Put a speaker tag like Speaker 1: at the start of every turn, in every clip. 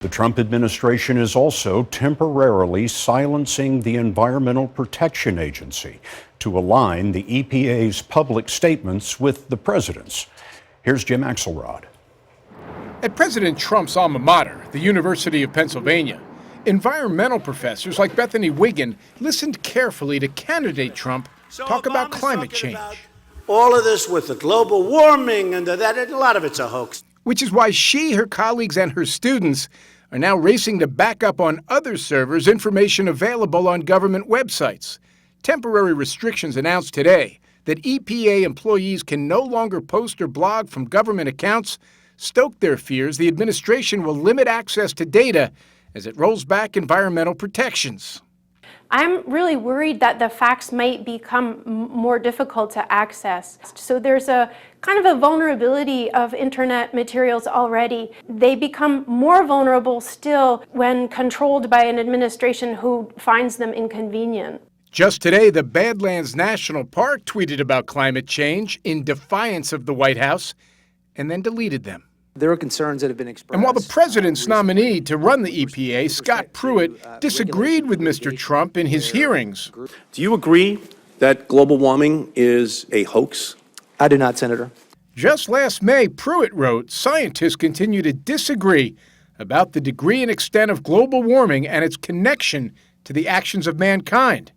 Speaker 1: The Trump administration is also temporarily silencing the Environmental Protection Agency to align the EPA's public statements with the president's. Here's Jim Axelrod.
Speaker 2: At President Trump's alma mater, the University of Pennsylvania, environmental professors like Bethany Wiggin listened carefully to candidate Trump talk about climate change.
Speaker 3: All of this with the global warming and that, a lot of it's a hoax.
Speaker 2: Which is why she, her colleagues, and her students are now racing to back up on other servers information available on government websites. Temporary restrictions announced today that EPA employees can no longer post or blog from government accounts stoke their fears the administration will limit access to data as it rolls back environmental protections.
Speaker 4: I'm really worried that the facts might become more difficult to access. So there's a kind of a vulnerability of internet materials already. They become more vulnerable still when controlled by an administration who finds them inconvenient.
Speaker 2: Just today, the Badlands National Park tweeted about climate change in defiance of the White House and then deleted them.
Speaker 5: There are concerns that have been expressed.
Speaker 2: And while the president's nominee to run the EPA, Scott Pruitt, disagreed with Mr. Trump in his hearings.
Speaker 6: Do you agree that global warming is a hoax?
Speaker 5: I do not, Senator.
Speaker 2: Just last May, Pruitt wrote, scientists continue to disagree about the degree and extent of global warming and its connection to the actions of mankind.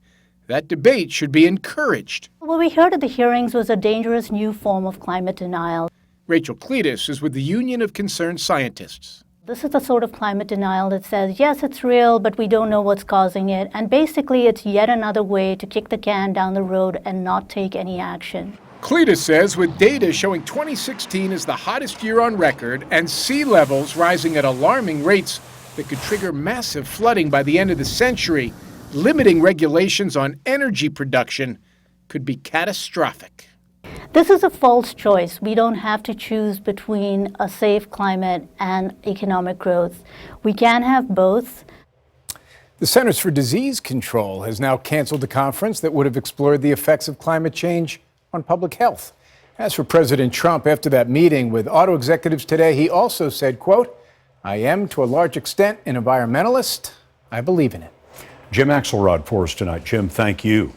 Speaker 2: That debate should be encouraged.
Speaker 7: What we heard at the hearings was a dangerous new form of climate denial.
Speaker 2: Rachel Cletus is with the Union of Concerned Scientists.
Speaker 7: This is the sort of climate denial that says, yes, it's real, but we don't know what's causing it. And basically, it's yet another way to kick the can down the road and not take any action.
Speaker 2: Cletus says with data showing 2016 is the hottest year on record and sea levels rising at alarming rates that could trigger massive flooding by the end of the century, limiting regulations on energy production could be catastrophic.
Speaker 7: This is a false choice. We don't have to choose between a safe climate and economic growth. We can have both.
Speaker 2: The Centers for Disease Control has now canceled a conference that would have explored the effects of climate change on public health. As for President Trump, after that meeting with auto executives today, he also said, quote, I am to a large extent an environmentalist. I believe in it.
Speaker 1: Jim Axelrod for us tonight. Jim, thank you.